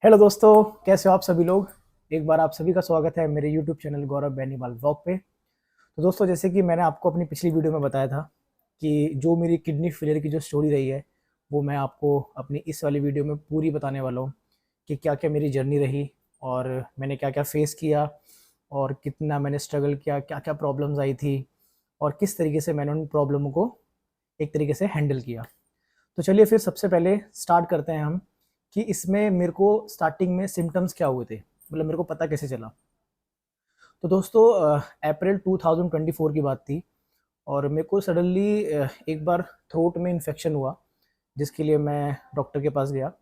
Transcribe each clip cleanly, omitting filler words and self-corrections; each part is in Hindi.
हेलो दोस्तों, कैसे हो आप सभी लोग। एक बार आप सभी का स्वागत है मेरे यूट्यूब चैनल गौरव बेनीवाल व्लॉग पे। तो दोस्तों, जैसे कि मैंने आपको अपनी पिछली वीडियो में बताया था कि जो मेरी किडनी फेलियर की जो स्टोरी रही है वो मैं आपको अपनी इस वाली वीडियो में पूरी बताने वाला हूँ कि क्या क्या मेरी जर्नी रही और मैंने क्या क्या फेस किया और कितना मैंने स्ट्रगल किया, क्या क्या प्रॉब्लम्स आई थी और किस तरीके से मैंने उन प्रॉब्लमों को एक तरीके से हैंडल किया। तो चलिए फिर सबसे पहले स्टार्ट करते हैं हम कि इसमें मेरे को स्टार्टिंग में सिम्टम्स क्या हुए थे, मतलब मेरे को पता कैसे चला। तो दोस्तों, अप्रैल 2024 की बात थी और मेरे को सडनली एक बार थ्रोट में इन्फेक्शन हुआ, जिसके लिए मैं डॉक्टर के पास गया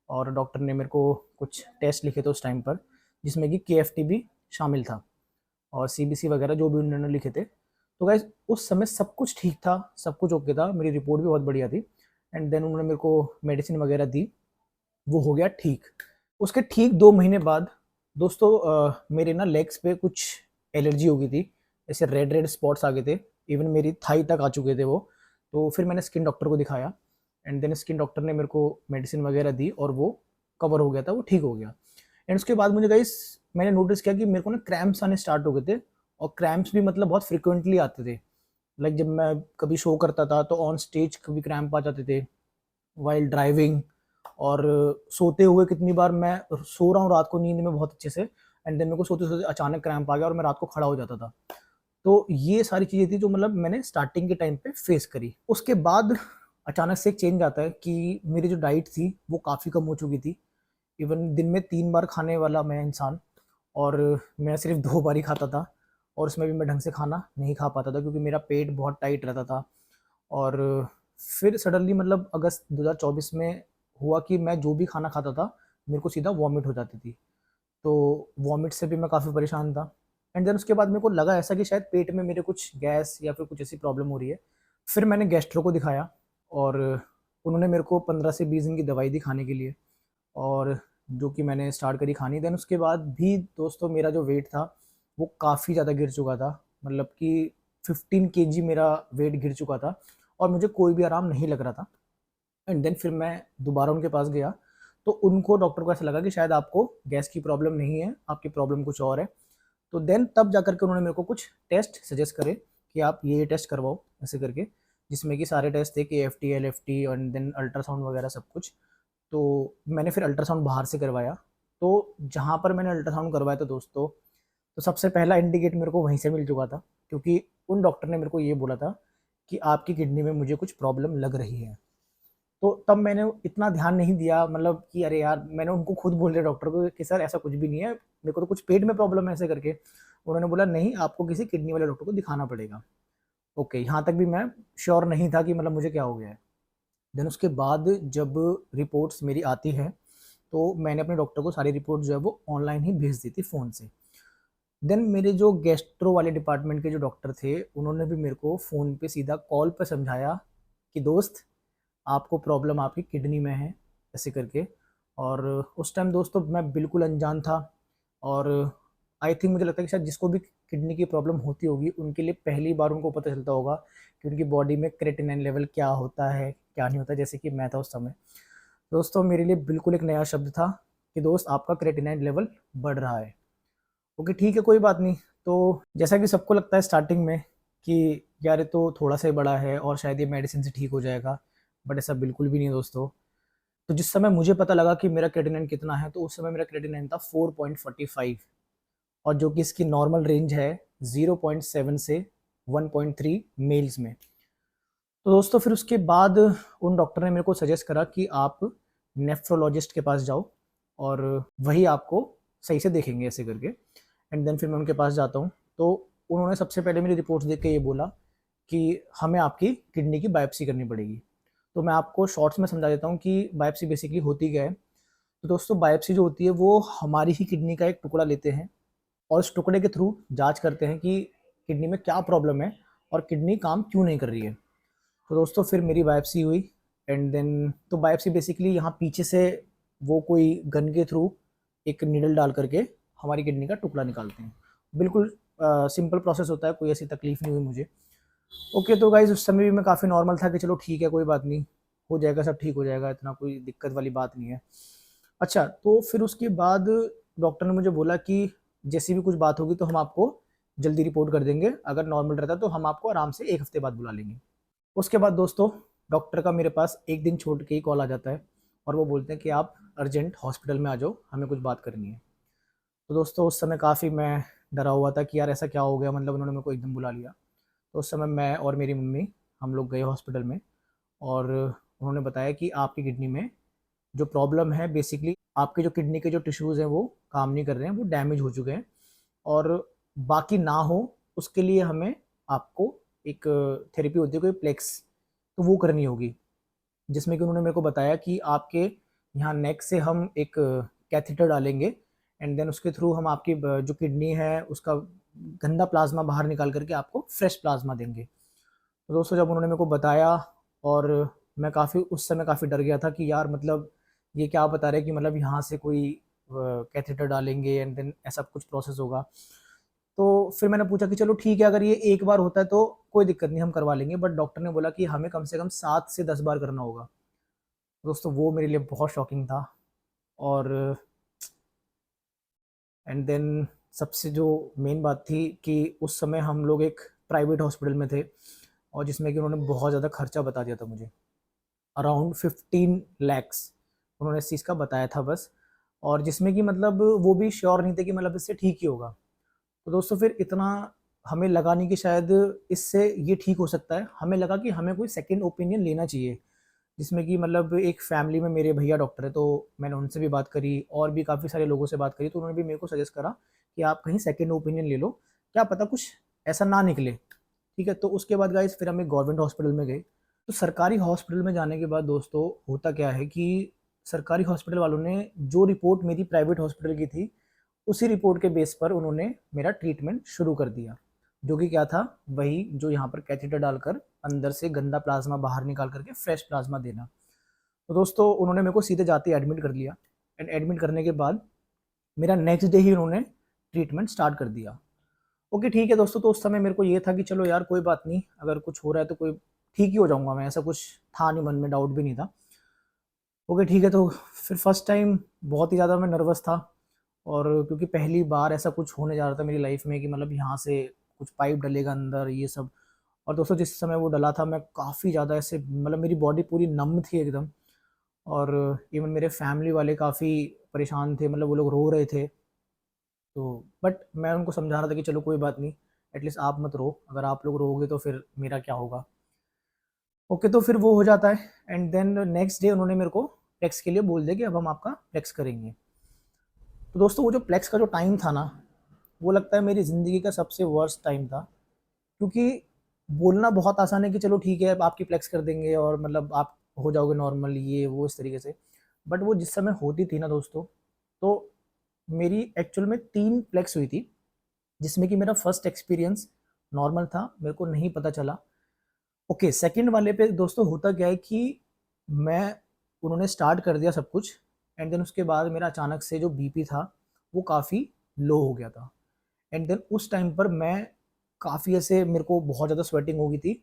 और डॉक्टर ने मेरे को कुछ टेस्ट लिखे थे उस टाइम पर, जिसमें कि KFT भी शामिल था और CBC वगैरह जो भी उन्होंने लिखे थे। तो गाइज उस समय सब कुछ ठीक था, सब कुछ ओके था, मेरी रिपोर्ट भी बहुत बढ़िया थी। एंड देन उन्होंने मेरे को मेडिसिन वगैरह दी, वो हो गया ठीक। उसके ठीक 2 महीने बाद दोस्तों, मेरे ना लेग्स पे कुछ एलर्जी हो गई थी, ऐसे रेड रेड स्पॉट्स आ गए थे, इवन मेरी थाई तक आ चुके थे वो। तो फिर मैंने स्किन डॉक्टर को दिखाया एंड देन स्किन डॉक्टर ने मेरे को मेडिसिन वगैरह दी और वो कवर हो गया था, वो ठीक हो गया। एंड उसके बाद मुझे गाइस मैंने नोटिस किया कि मेरे को ना क्रैम्प्स आने स्टार्ट हो गए थे, और क्रैम्प्स भी मतलब बहुत फ्रिक्वेंटली आते थे। लाइक जब मैं कभी शो करता था तो ऑन स्टेज कभी क्रैम्प आ जाते थे, वाइल ड्राइविंग, और सोते हुए कितनी बार मैं सो रहा हूँ रात को नींद में बहुत अच्छे से, एंड देन मेरे को सोते सोते अचानक क्रैम्प आ गया और मैं रात को खड़ा हो जाता था। तो ये सारी चीज़ें थी जो मतलब मैंने स्टार्टिंग के टाइम पे फेस करी। उसके बाद अचानक से एक चेंज आता है कि मेरी जो डाइट थी वो काफ़ी कम हो चुकी थी। इवन दिन में 3 बार खाने वाला मैं इंसान, और मैं सिर्फ 2 बार ही खाता था, और उसमें भी मैं ढंग से खाना नहीं खा पाता था क्योंकि मेरा पेट बहुत टाइट रहता था। और फिर सडनली मतलब अगस्त 2024 में हुआ कि मैं जो भी खाना खाता था मेरे को सीधा वॉमिट हो जाती थी। तो वॉमिट से भी मैं काफ़ी परेशान था। एंड देन उसके बाद मेरे को लगा ऐसा कि शायद पेट में मेरे कुछ गैस या फिर कुछ ऐसी प्रॉब्लम हो रही है। फिर मैंने गैस्ट्रो को दिखाया और उन्होंने मेरे को 15 से 20 दिन की दवाई दी खाने के लिए, और जो कि मैंने स्टार्ट करी खानी। देन उसके बाद भी दोस्तों मेरा जो वेट था वो काफ़ी ज़्यादा गिर चुका था, मतलब कि 15 kg मेरा वेट गिर चुका था और मुझे कोई भी आराम नहीं लग रहा था। एंड देन फिर मैं दोबारा उनके पास गया, तो उनको डॉक्टर को ऐसा लगा कि शायद आपको गैस की प्रॉब्लम नहीं है, आपकी प्रॉब्लम कुछ और है। तो देन तब जा करके उन्होंने मेरे को कुछ टेस्ट सजेस्ट करे कि आप ये टेस्ट करवाओ ऐसे करके, जिसमें कि सारे टेस्ट थे KFT LFT और देन अल्ट्रासाउंड वगैरह सब कुछ। तो मैंने फिर अल्ट्रासाउंड बाहर से करवाया। तो जहाँ पर मैंने अल्ट्रासाउंड करवाया था दोस्तों, तो सबसे पहला इंडिकेट मेरे को वहीं से मिल चुका था, क्योंकि उन डॉक्टर ने मेरे को ये बोला था कि आपकी किडनी में मुझे कुछ प्रॉब्लम लग रही है। तो तब मैंने इतना ध्यान नहीं दिया, मतलब कि अरे यार, मैंने उनको खुद बोल दिया डॉक्टर को कि सर ऐसा कुछ भी नहीं है, मेरे को तो कुछ पेट में प्रॉब्लम है ऐसे करके। उन्होंने बोला नहीं, आपको किसी किडनी वाले डॉक्टर को दिखाना पड़ेगा। ओके, यहाँ तक भी मैं श्योर नहीं था कि मतलब मुझे क्या हो गया है। देन उसके बाद जब रिपोर्ट्स मेरी आती है, तो मैंने अपने डॉक्टर को सारी रिपोर्ट जो है वो ऑनलाइन ही भेज दी थी फ़ोन से। देन मेरे जो गैस्ट्रो वाले डिपार्टमेंट के जो डॉक्टर थे, उन्होंने भी मेरे को फ़ोन पे सीधा कॉल पे समझाया कि दोस्त, आपको प्रॉब्लम आपकी किडनी में है, ऐसे करके। और उस टाइम दोस्तों मैं बिल्कुल अनजान था, और आई थिंक मुझे लगता है कि शायद जिसको भी किडनी की प्रॉब्लम होती होगी उनके लिए पहली बार उनको पता चलता होगा कि उनकी बॉडी में क्रेटिनिन लेवल क्या होता है क्या नहीं होता, जैसे कि मैं था उस समय। दोस्तों मेरे लिए बिल्कुल एक नया शब्द था कि दोस्त आपका क्रेटिनाइन लेवल बढ़ रहा है। ओके ठीक है, कोई बात नहीं। तो जैसा कि सबको लगता है स्टार्टिंग में कि यार ये तो थोड़ा सा ही बड़ा है और शायद ये मेडिसिन से ठीक हो जाएगा, बट ऐसा बिल्कुल भी नहीं है दोस्तों। तो जिस समय मुझे पता लगा कि मेरा क्रेटिनिन कितना है, तो उस समय मेरा क्रेटिनिन था 4.45, और जो कि इसकी नॉर्मल रेंज है 0.7 से 1.3 मेल्स में। तो दोस्तों फिर उसके बाद उन डॉक्टर ने मेरे को सजेस्ट करा कि आप नेफ्रोलॉजिस्ट के पास जाओ और वही आपको सही से देखेंगे ऐसे करके। एंड देन फिर मैं उनके पास जाता हूँ, तो उन्होंने सबसे पहले मेरी रिपोर्ट्स देख के ये बोला कि हमें आपकी किडनी की बायोप्सी करनी पड़ेगी। तो मैं आपको शॉर्ट्स में समझा देता हूँ कि बायोप्सी बेसिकली होती क्या है। तो दोस्तों बायोप्सी जो होती है वो हमारी ही किडनी का एक टुकड़ा लेते हैं और उस टुकड़े के थ्रू जांच करते हैं कि किडनी में क्या प्रॉब्लम है और किडनी काम क्यों नहीं कर रही है। तो दोस्तों फिर मेरी बायोप्सी हुई। एंड देन तो बायोप्सी बेसिकली यहाँ पीछे से वो कोई गन के थ्रू एक नीडल डाल करके हमारी किडनी का टुकड़ा निकालते हैं। बिल्कुल सिंपल प्रोसेस होता है, कोई ऐसी तकलीफ नहीं हुई मुझे। ओके, तो गाइज उस समय भी मैं काफ़ी नॉर्मल था कि चलो ठीक है, कोई बात नहीं, हो जाएगा, सब ठीक हो जाएगा, इतना कोई दिक्कत वाली बात नहीं है। अच्छा, तो फिर उसके बाद डॉक्टर ने मुझे बोला कि जैसी भी कुछ बात होगी तो हम आपको जल्दी रिपोर्ट कर देंगे, अगर नॉर्मल रहता तो हम आपको आराम से 1 हफ्ते बाद बुला लेंगे। उसके बाद दोस्तों डॉक्टर का मेरे पास 1 दिन छोड़ के ही कॉल आ जाता है और वो बोलते हैं कि आप अर्जेंट हॉस्पिटल में आ जाओ, हमें कुछ बात करनी है। तो दोस्तों उस समय काफ़ी मैं डरा हुआ था कि यार ऐसा क्या हो गया, मतलब उन्होंने मेरे को एकदम बुला लिया। तो उस समय मैं और मेरी मम्मी हम लोग गए हॉस्पिटल में और उन्होंने बताया कि आपकी किडनी में जो प्रॉब्लम है, बेसिकली आपके जो किडनी के जो टिश्यूज़ हैं वो काम नहीं कर रहे हैं, वो डैमेज हो चुके हैं और बाकी ना हो उसके लिए हमें आपको एक थेरेपी होती है कोई प्लेक्स, तो वो करनी होगी। जिसमें कि उन्होंने मेरे को बताया कि आपके यहाँ नेक से हम एक कैथेटर डालेंगे एंड देन उसके थ्रू हम आपकी जो किडनी है उसका गंदा प्लाज्मा बाहर निकाल करके आपको फ्रेश प्लाज्मा देंगे। तो दोस्तों जब उन्होंने मेरे को बताया और मैं काफ़ी उस समय काफ़ी डर गया था कि यार मतलब ये क्या बता रहे हैं कि मतलब यहाँ से कोई कैथेटर डालेंगे एंड देन ऐसा कुछ प्रोसेस होगा। तो फिर मैंने पूछा कि चलो ठीक है, अगर ये एक बार होता है तो कोई दिक्कत नहीं, हम करवा लेंगे, बट डॉक्टर ने बोला कि हमें कम से कम 7 से 10 बार करना होगा। दोस्तों वो मेरे लिए बहुत शॉकिंग था। और एंड देन सबसे जो मेन बात थी कि उस समय हम लोग एक प्राइवेट हॉस्पिटल में थे और जिसमें कि उन्होंने बहुत ज़्यादा खर्चा बता दिया था मुझे, अराउंड 15 lakhs उन्होंने इस चीज़ का बताया था बस। और जिसमें कि मतलब वो भी श्योर नहीं थे कि मतलब इससे ठीक ही होगा। तो दोस्तों फिर इतना हमें लगा नहीं कि शायद इससे ये ठीक हो सकता है, हमें लगा कि हमें कोई सेकंड ओपिनियन लेना चाहिए। जिसमें कि मतलब एक फैमिली में मेरे भैया डॉक्टर है, तो मैंने उनसे भी बात करी और भी काफ़ी सारे लोगों से बात करी, तो उन्होंने भी मेरे को सजेस्ट करा कि आप कहीं सेकंड ओपिनियन ले लो, क्या पता कुछ ऐसा ना निकले। ठीक है, तो उसके बाद गाइस फिर हम एक गवर्नमेंट हॉस्पिटल में गए। तो सरकारी हॉस्पिटल में जाने के बाद दोस्तों होता क्या है कि सरकारी हॉस्पिटल वालों ने जो रिपोर्ट मेरी प्राइवेट हॉस्पिटल की थी, उसी रिपोर्ट के बेस पर उन्होंने मेरा ट्रीटमेंट शुरू कर दिया। जो कि क्या था, वही जो यहाँ पर कैथेटर डालकर अंदर से गंदा प्लाज्मा बाहर निकाल करके फ्रेश प्लाज्मा देना। तो दोस्तों उन्होंने मेरे को सीधे जाते ही एडमिट कर लिया एंड एडमिट करने के बाद मेरा नेक्स्ट डे ही उन्होंने ट्रीटमेंट स्टार्ट कर दिया। ओके ठीक है दोस्तों, तो उस समय मेरे को ये था कि चलो यार कोई बात नहीं, अगर कुछ हो रहा है तो कोई ठीक ही हो जाऊंगा मैं, ऐसा कुछ था नहीं, मन में डाउट भी नहीं था। ओके ठीक है, तो फिर फर्स्ट टाइम बहुत ही ज़्यादा मैं नर्वस था और क्योंकि पहली बार ऐसा कुछ होने जा रहा था मेरी लाइफ में कि मतलब यहाँ से कुछ पाइप डलेगा अंदर ये सब। और दोस्तों जिस समय वो डला था मैं काफ़ी ज़्यादा ऐसे मतलब मेरी बॉडी पूरी नम थी एकदम। और इवन मेरे फैमिली वाले काफ़ी परेशान थे, मतलब वो लोग रो रहे थे। तो बट मैं उनको समझा रहा था कि चलो कोई बात नहीं, एटलीस्ट आप मत रो, अगर आप लोग रोगे तो फिर मेरा क्या होगा। ओके तो फिर वो हो जाता है एंड देन नेक्स्ट डे उन्होंने मेरे को प्लेक्स के लिए बोल दिया कि अब हम आपका प्लेक्स करेंगे। तो दोस्तों वो जो प्लेक्स का जो टाइम था ना, वो लगता है मेरी ज़िंदगी का सबसे वर्स्ट टाइम था। क्योंकि बोलना बहुत आसान है कि चलो ठीक है अब आपकी प्लेक्स कर देंगे और मतलब आप हो जाओगे नॉर्मल ये वो इस तरीके से। बट वो जिस समय होती थी ना दोस्तों, तो मेरी एक्चुअल में 3 प्लेक्स हुई थी, जिसमें कि मेरा फर्स्ट एक्सपीरियंस नॉर्मल था, मेरे को नहीं पता चला। ओके सेकंड वाले पे दोस्तों होता क्या है कि मैं उन्होंने स्टार्ट कर दिया सब कुछ एंड देन उसके बाद मेरा अचानक से जो बीपी था वो काफ़ी लो हो गया था। एंड देन उस टाइम पर मैं काफ़ी ऐसे मेरे को बहुत ज़्यादा स्वेटिंग हो गई थी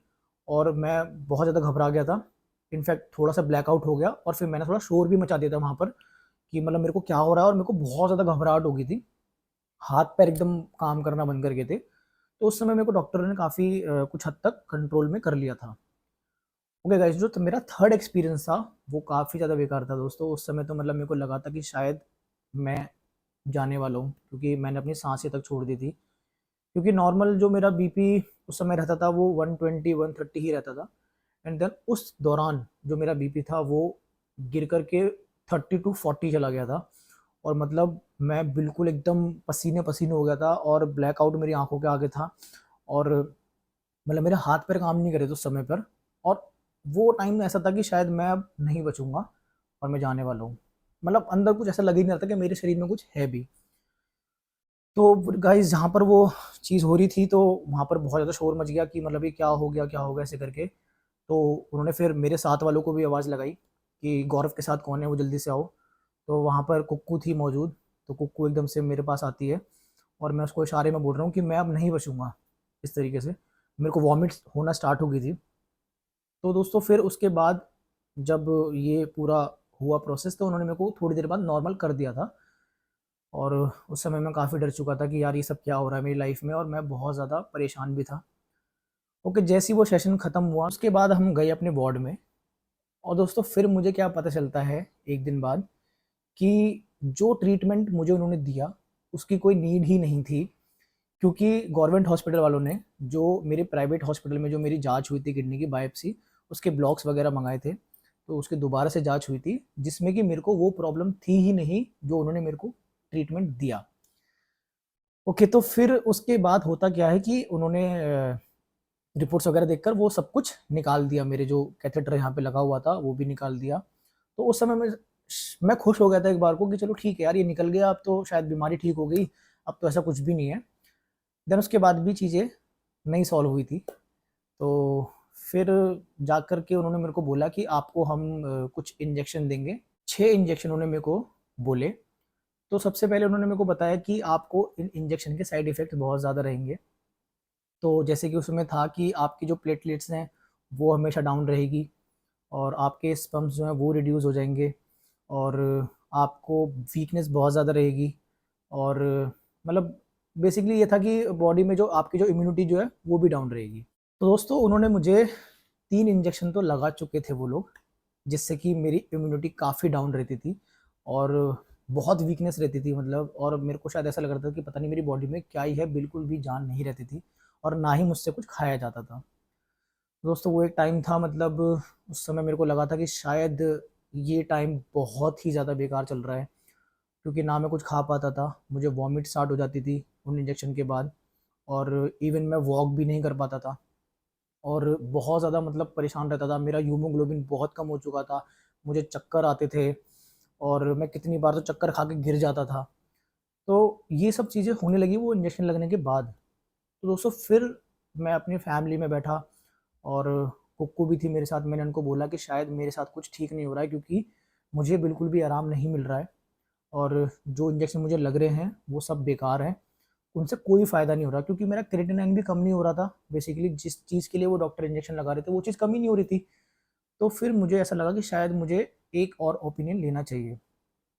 और मैं बहुत ज़्यादा घबरा गया था। इनफैक्ट थोड़ा सा ब्लैकआउट हो गया और फिर मैंने थोड़ा शोर भी मचा दिया था वहाँ पर कि मतलब मेरे को क्या हो रहा है, और मेरे को बहुत ज़्यादा घबराहट हो गई थी, हाथ पैर एकदम काम करना बंद कर गए थे। तो उस समय मेरे को डॉक्टर ने काफ़ी कुछ हद तक कंट्रोल में कर लिया था। ओके गाइस, जो तो मेरा थर्ड एक्सपीरियंस था वो काफ़ी ज़्यादा बेकार था दोस्तों। उस समय तो मतलब मेरे को लगा था कि शायद मैं जाने वाला हूँ, क्योंकि मैंने अपनी सांसें तक छोड़ दी थी। क्योंकि नॉर्मल जो मेरा बीपी उस समय रहता था वो 120 130 ही रहता था एंड देन उस दौरान जो मेरा बीपी था वो गिर करके 30 to 40 चला गया था। और मतलब मैं बिल्कुल एकदम पसीने पसीने हो गया था और ब्लैकआउट मेरी आंखों के आगे था। और मतलब मेरे हाथ पैर काम नहीं करे थे उस समय पर। और वो टाइम ऐसा था कि शायद मैं अब नहीं बचूंगा और मैं जाने वाला हूँ। मतलब अंदर कुछ ऐसा लग ही नहीं रहा था कि मेरे शरीर में कुछ है भी। तो गाइस जहाँ पर वो चीज़ हो रही थी तो वहाँ पर बहुत ज़्यादा शोर मच गया कि मतलब ये क्या हो गया ऐसे करके। तो उन्होंने फिर मेरे साथ वालों को भी आवाज़ लगाई कि गौरव के साथ कौन है, वो जल्दी से आओ। तो वहाँ पर कुक्कू थी मौजूद। तो कुक्कू एकदम से मेरे पास आती है और मैं उसको इशारे में बोल रहा हूँ कि मैं अब नहीं बचूंगा, इस तरीके से। मेरे को वॉमिट होना स्टार्ट हो गई थी। तो दोस्तों फिर उसके बाद जब ये पूरा हुआ प्रोसेस, तो उन्होंने मेरे को थोड़ी देर बाद नॉर्मल कर दिया था। और उस समय मैं काफ़ी डर चुका था कि यार ये सब क्या हो रहा है मेरी लाइफ में, और मैं बहुत ज़्यादा परेशान भी था। ओके, जैसे ही वो सेशन ख़त्म हुआ उसके बाद हम गए अपने वार्ड में। और दोस्तों फिर मुझे क्या पता चलता है एक दिन बाद कि जो ट्रीटमेंट मुझे उन्होंने दिया उसकी कोई नीड ही नहीं थी। क्योंकि गवर्नमेंट हॉस्पिटल वालों ने जो मेरे प्राइवेट हॉस्पिटल में जो मेरी जांच हुई थी किडनी की बायोप्सी, उसके ब्लॉक्स वगैरह मंगाए थे, तो उसके दोबारा से जांच हुई थी जिसमें कि मेरे को वो प्रॉब्लम थी ही नहीं जो उन्होंने मेरे को ट्रीटमेंट दिया। ओके, तो फिर उसके बाद होता क्या है कि उन्होंने रिपोर्ट्स वगैरह देखकर वो सब कुछ निकाल दिया, मेरे जो कैथेटर यहाँ पे लगा हुआ था वो भी निकाल दिया। तो उस समय मैं खुश हो गया था एक बार को कि चलो ठीक है यार, ये निकल गया, अब तो शायद बीमारी ठीक हो गई, अब तो ऐसा कुछ भी नहीं है। देन उसके बाद भी चीज़ें नहीं सॉल्व हुई थी। तो फिर जा कर के उन्होंने मेरे को बोला कि आपको हम कुछ इंजेक्शन देंगे। 6 इंजेक्शन उन्होंने मेरे को बोले। तो सबसे पहले उन्होंने मेरे को बताया कि आपको इन इंजेक्शन के साइड इफ़ेक्ट बहुत ज़्यादा रहेंगे। तो जैसे कि उसमें था कि आपकी जो प्लेटलेट्स हैं वो हमेशा डाउन रहेगी, और आपके स्पम्स जो हैं वो रिड्यूस हो जाएंगे, और आपको वीकनेस बहुत ज़्यादा रहेगी, और मतलब बेसिकली ये था कि बॉडी में जो आपकी जो इम्यूनिटी जो है वो भी डाउन रहेगी। तो दोस्तों उन्होंने मुझे 3 इंजेक्शन तो लगा चुके थे वो लोग, जिससे कि मेरी इम्यूनिटी काफ़ी डाउन रहती थी और बहुत वीकनेस रहती थी, मतलब, और मेरे को शायद ऐसा लग रहा था कि पता नहीं मेरी बॉडी में क्या ही है, बिल्कुल भी जान नहीं रहती थी, और ना ही मुझसे कुछ खाया जाता था। दोस्तों वो एक टाइम था, मतलब उस समय मेरे को लगा था कि शायद ये टाइम बहुत ही ज़्यादा बेकार चल रहा है, क्योंकि ना मैं कुछ खा पाता था, मुझे वॉमिट स्टार्ट हो जाती थी उन इंजेक्शन के बाद, और इवन मैं वॉक भी नहीं कर पाता था, और बहुत ज़्यादा मतलब परेशान रहता था। मेरा हीमोग्लोबिन बहुत कम हो चुका था, मुझे चक्कर आते थे, और मैं कितनी बार तो चक्कर खा के गिर जाता था। तो ये सब चीज़ें होने लगी वो इंजेक्शन लगने के बाद। तो दोस्तों फिर मैं अपनी फैमिली में बैठा, और कुक्कू भी थी मेरे साथ। मैंने उनको बोला कि शायद मेरे साथ कुछ ठीक नहीं हो रहा है, क्योंकि मुझे बिल्कुल भी आराम नहीं मिल रहा है, और जो इंजेक्शन मुझे लग रहे हैं वो सब बेकार हैं, उनसे कोई फ़ायदा नहीं हो रहा, क्योंकि मेरा क्रेटिनाइन भी कम नहीं हो रहा था। बेसिकली जिस चीज़ के लिए वो डॉक्टर इंजेक्शन लगा रहे थे वो चीज़ कम ही नहीं हो रही थी। तो फिर मुझे ऐसा लगा कि शायद मुझे एक और ओपिनियन लेना चाहिए।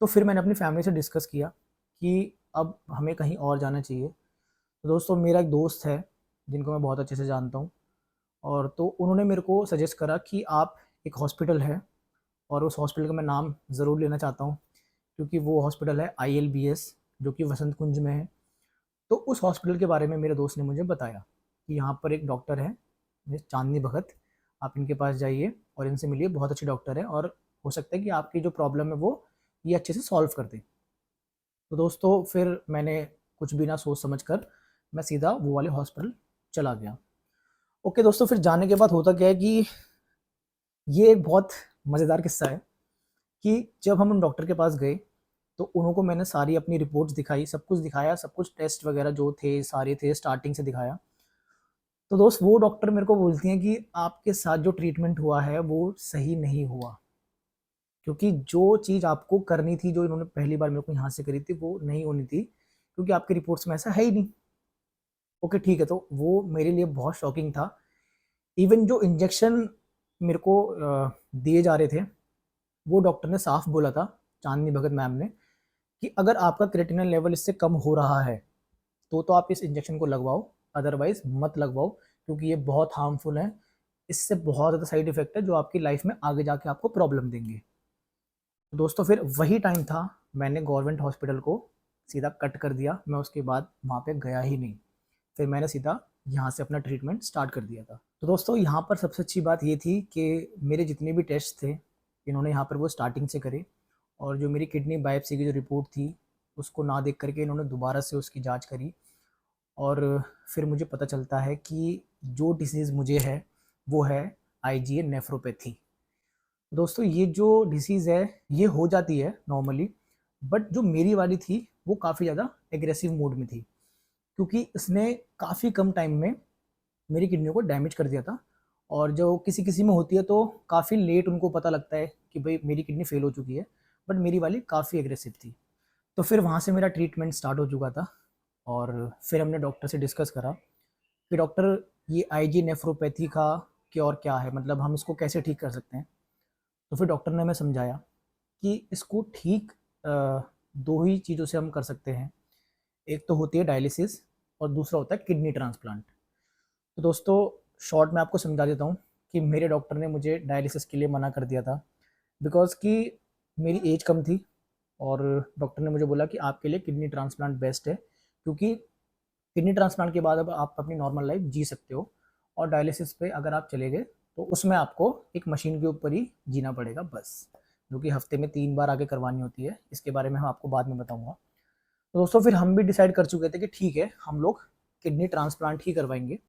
तो फिर मैंने अपनी फैमिली से डिस्कस किया कि अब हमें कहीं और जाना चाहिए। तो दोस्तों मेरा एक दोस्त है जिनको मैं बहुत अच्छे से जानता हूँ, और तो उन्होंने मेरे को सजेस्ट करा कि आप, एक हॉस्पिटल है, और उस हॉस्पिटल का मैं नाम ज़रूर लेना चाहता हूँ, क्योंकि वो हॉस्पिटल है ILBS, जो कि वसंत कुंज में है। तो उस हॉस्पिटल के बारे में मेरे दोस्त ने मुझे बताया कि यहाँ पर एक डॉक्टर है, मिस चांदनी भगत, आप इनके पास जाइए और इनसे मिलिए, बहुत अच्छे डॉक्टर हैं, और हो सकता है कि आपकी जो प्रॉब्लम है वो ये अच्छे से सॉल्व कर दें। तो दोस्तों फिर मैंने कुछ भी ना सोच समझ कर मैं सीधा वो वाले हॉस्पिटल चला गया। ओके दोस्तों, फिर जाने के बाद होता क्या है कि ये एक बहुत मज़ेदार किस्सा है कि जब हम उन डॉक्टर के पास गए तो उनको मैंने सारी अपनी रिपोर्ट्स दिखाई, सब कुछ दिखाया, सब कुछ टेस्ट वगैरह जो थे सारे थे, स्टार्टिंग से दिखाया। तो दोस्त वो डॉक्टर मेरे को बोलती हैं कि आपके साथ जो ट्रीटमेंट हुआ है वो सही नहीं हुआ, क्योंकि जो चीज़ आपको करनी थी, जो इन्होंने पहली बार मेरे को यहाँ से करी थी, वो नहीं होनी थी, क्योंकि आपकी रिपोर्ट्स में ऐसा है ही नहीं। ओके ठीक है, तो वो मेरे लिए बहुत शॉकिंग था। इवन जो इंजेक्शन मेरे को दिए जा रहे थे, वो डॉक्टर ने साफ बोला था, चांदनी भगत मैम ने, कि अगर आपका क्रेटिनिन लेवल इससे कम हो रहा है तो आप इस इंजेक्शन को लगवाओ, अदरवाइज मत लगवाओ, क्योंकि ये बहुत हार्मफुल है, इससे बहुत ज़्यादा साइड इफेक्ट है जो आपकी लाइफ में आगे जाके आपको प्रॉब्लम देंगे। तो दोस्तों फिर वही टाइम था, मैंने गवर्नमेंट हॉस्पिटल को सीधा कट कर दिया, मैं उसके बाद वहाँ पे गया ही नहीं। फिर मैंने सीधा यहाँ से अपना ट्रीटमेंट स्टार्ट कर दिया था। तो दोस्तों यहाँ पर सबसे अच्छी बात ये थी कि मेरे जितने भी टेस्ट थे इन्होंने यहाँ पर वो स्टार्टिंग से करे, और जो मेरी किडनी बायोप्सी की जो रिपोर्ट थी उसको ना देख करके इन्होंने दोबारा से उसकी जांच करी, और फिर मुझे पता चलता है कि जो डिसीज़ मुझे है वो है IgA नेफ्रोपैथी। दोस्तों ये जो डिसीज़ है ये हो जाती है नॉर्मली, बट जो मेरी वाली थी वो काफ़ी ज़्यादा एग्रेसिव मोड में थी, क्योंकि इसने काफ़ी कम टाइम में मेरी किडनी को डैमेज कर दिया था। और जो किसी किसी में होती है तो काफ़ी लेट उनको पता लगता है कि भाई मेरी किडनी फेल हो चुकी है, बट मेरी वाली काफ़ी एग्रेसिव थी। तो फिर वहाँ से मेरा ट्रीटमेंट स्टार्ट हो चुका था, और फिर हमने डॉक्टर से डिस्कस करा कि डॉक्टर ये IG नेफ्रोपैथी का क्योर क्या है, मतलब हम इसको कैसे ठीक कर सकते हैं। तो फिर डॉक्टर ने हमें समझाया कि इसको ठीक दो ही चीज़ों से हम कर सकते हैं। एक तो होती है डायलिसिस और दूसरा होता है किडनी ट्रांसप्लांट। तो दोस्तों शॉर्ट में आपको समझा देता हूँ कि मेरे डॉक्टर ने मुझे डायलिसिस के लिए मना कर दिया था, बिकॉज़ कि मेरी एज कम थी और डॉक्टर ने मुझे बोला कि आपके लिए किडनी ट्रांसप्लांट बेस्ट है, क्योंकि किडनी ट्रांसप्लांट के बाद अब आप अपनी नॉर्मल लाइफ जी सकते हो, और डायलिसिस पे अगर आप चले गए तो उसमें आपको एक मशीन के ऊपर ही जीना पड़ेगा बस, जो कि हफ्ते में 3 बार आके करवानी होती है। इसके बारे में हम आपको बाद में बताऊंगा। तो दोस्तों फिर हम भी डिसाइड कर चुके थे कि ठीक है, हम लोग किडनी ट्रांसप्लांट ही करवाएंगे।